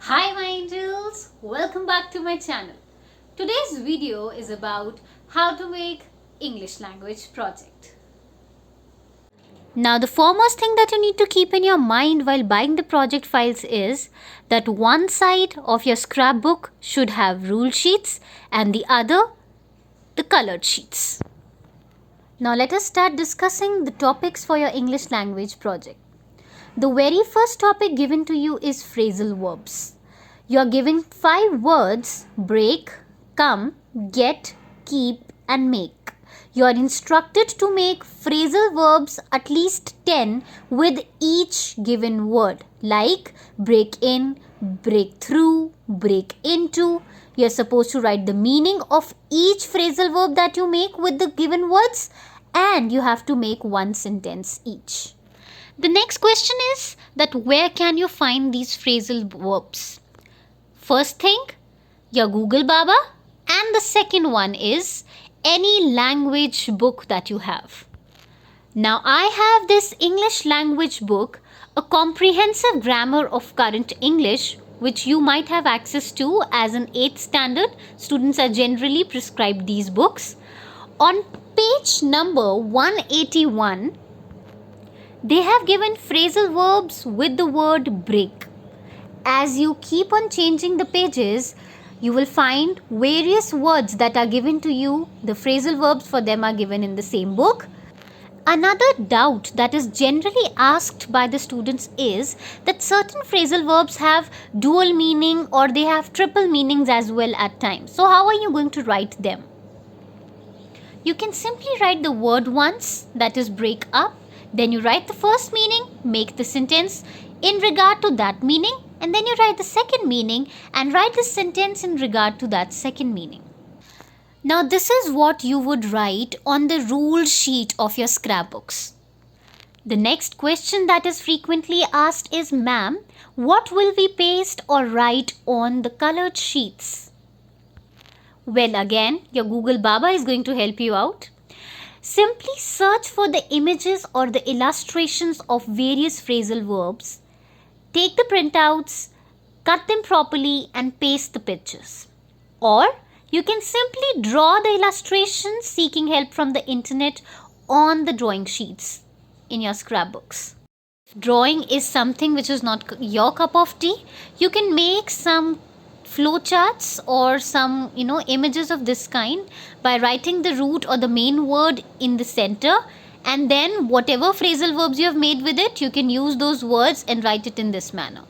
Hi my angels, welcome back to my channel. Today's video is about how to make English language project. Now the foremost thing that you need to keep in your mind while buying the project files is that one side of your scrapbook should have rule sheets and the other the colored sheets. Now let us start discussing the topics for your English language project. The very first topic given to you is phrasal verbs. You are given 5 words: break, come, get, keep and make. You are instructed to make phrasal verbs at least 10 with each given word, like break in, break through, break into. You are supposed to write the meaning of each phrasal verb that you make with the given words, and you have to make one sentence each. The next question is that where can you find these phrasal verbs? First thing, your Google Baba, and the second one is any language book that you have. Now I have this English language book, a comprehensive grammar of current English, which you might have access to as an 8th standard. Students are generally prescribed these books. On page number 181, they have given phrasal verbs with the word break. As you keep on changing the pages, you will find various words that are given to you. The phrasal verbs for them are given in the same book. Another doubt that is generally asked by the students is that certain phrasal verbs have dual meaning or they have triple meanings as well at times. So how are you going to write them? You can simply write the word once, that is break up. Then you write the first meaning, make the sentence in regard to that meaning, and then you write the second meaning and write the sentence in regard to that second meaning. Now this is what you would write on the rule sheet of your scrapbooks. The next question that is frequently asked is, ma'am, what will we paste or write on the colored sheets? Well, again, your Google Baba is going to help you out. Simply search for the images or the illustrations of various phrasal verbs. Take the printouts, cut them properly and paste the pictures. Or you can simply draw the illustrations seeking help from the internet on the drawing sheets in your scrapbooks. If drawing is something which is not your cup of tea, you can make some flowcharts or some images of this kind by writing the root or the main word in the center, and then whatever phrasal verbs you have made with it, you can use those words and write it in this manner.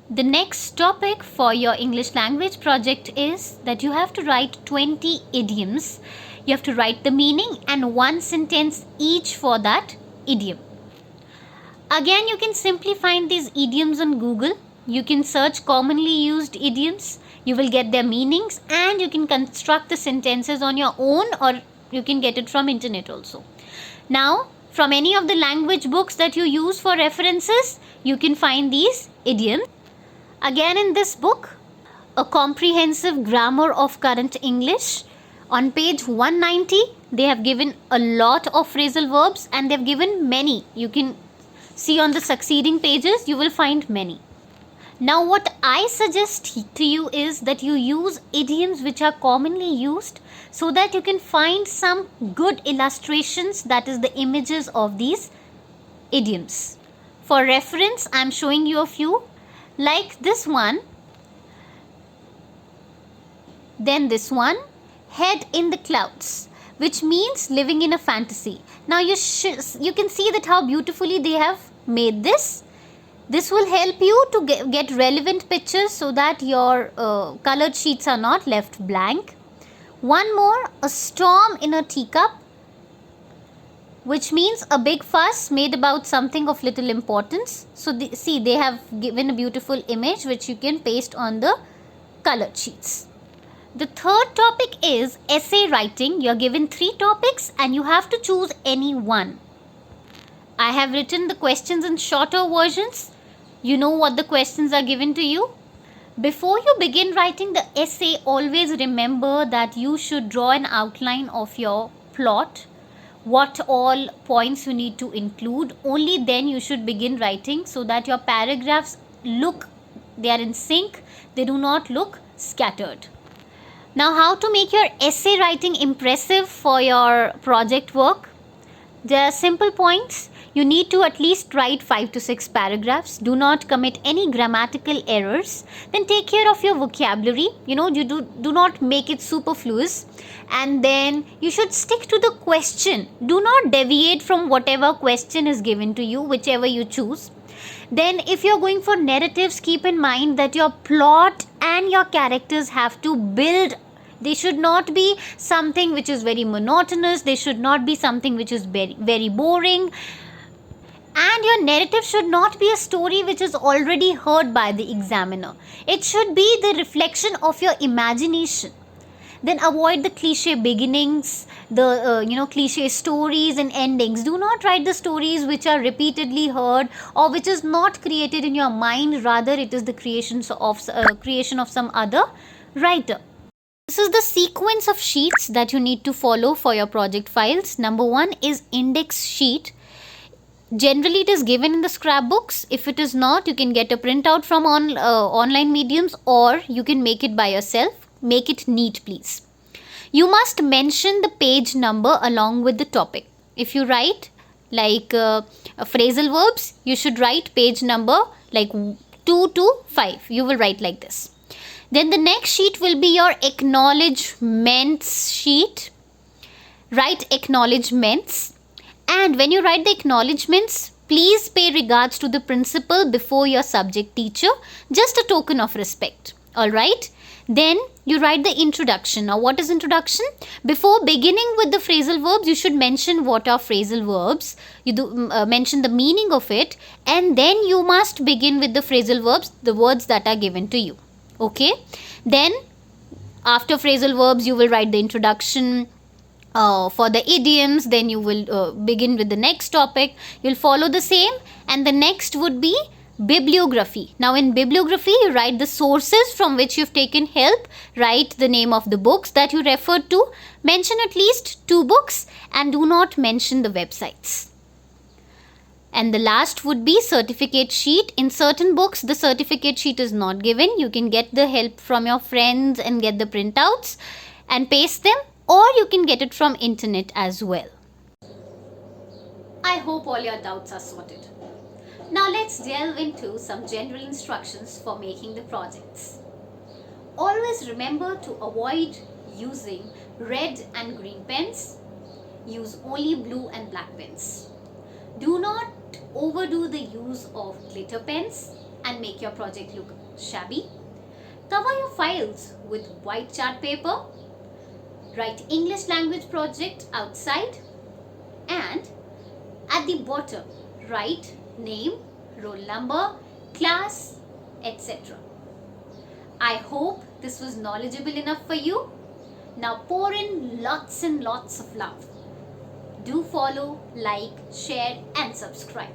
The next topic for your English language project is that you have to write 20 idioms. You have to write the meaning and one sentence each for that idiom. Again, you can simply find these idioms on Google. You can search commonly used idioms. You will get their meanings and you can construct the sentences on your own, or you can get it from internet also. Now, from any of the language books that you use for references, you can find these idioms. Again, in this book, a comprehensive grammar of current English, on page 190, they have given a lot of phrasal verbs and they've given many. You can see on the succeeding pages, you will find many. Now what I suggest to you is that you use idioms which are commonly used so that you can find some good illustrations, that is the images of these idioms. For reference, I am showing you a few, like this one, then this one, head in the clouds, which means living in a fantasy. Now you can see that how beautifully they have made this. This will help you to get relevant pictures so that your colored sheets are not left blank. One more, a storm in a teacup, which means a big fuss made about something of little importance. So they have given a beautiful image which you can paste on the colored sheets. The third topic is essay writing. You are given 3 topics and you have to choose any one. I have written the questions in shorter versions. You know what the questions are given to you. Before you begin writing the essay, always remember that you should draw an outline of your plot, what all points you need to include. Only then you should begin writing so that your paragraphs look They are in sync. They do not look scattered. Now, how to make your essay writing impressive for your project work? There are simple points. You need to at least write 5 to 6 paragraphs. Do not commit any grammatical errors. Then take care of your vocabulary. You do not make it superfluous. And then you should stick to the question. Do not deviate from whatever question is given to you, whichever you choose. Then if you're going for narratives, keep in mind that your plot and your characters have to build. They should not be something which is very monotonous. They should not be something which is very, very boring. And your narrative should not be a story which is already heard by the examiner. It should be the reflection of your imagination. Then avoid the cliche beginnings, the cliche stories and endings. Do not write the stories which are repeatedly heard or which is not created in your mind. Rather, it is the creation of some other writer. This is the sequence of sheets that you need to follow for your project files. Number 1 is index sheet. Generally, it is given in the scrapbooks. If it is not, you can get a printout from online mediums, or you can make it by yourself. Make it neat, please. You must mention the page number along with the topic. If you write like phrasal verbs, you should write page number like 2 to 5. You will write like this. Then the next sheet will be your acknowledgements sheet. Write acknowledgements. And when you write the acknowledgements, please pay regards to the principal before your subject teacher. Just a token of respect. Alright? Then you write the introduction. Now what is introduction? Before beginning with the phrasal verbs, you should mention what are phrasal verbs. You mention the meaning of it. And then you must begin with the phrasal verbs, the words that are given to you. Okay, then after phrasal verbs, you will write the introduction for the idioms. Then you will begin with the next topic. You'll follow the same, and the next would be bibliography. Now in bibliography, you write the sources from which you've taken help. Write the name of the books that you referred to. Mention at least 2 books and do not mention the websites. And the last would be certificate sheet. In certain books, the certificate sheet is not given. You can get the help from your friends and get the printouts and paste them, or you can get it from internet as well. I hope all your doubts are sorted. Now let's delve into some general instructions for making the projects. Always remember to avoid using red and green pens. Use only blue and black pens. Do not overdo the use of glitter pens and make your project look shabby. Cover your files with white chart paper. Write English language project outside, and at the bottom write name, roll number, class, etc. I hope this was knowledgeable enough for you. Now pour in lots and lots of love. Do follow, like, share and subscribe.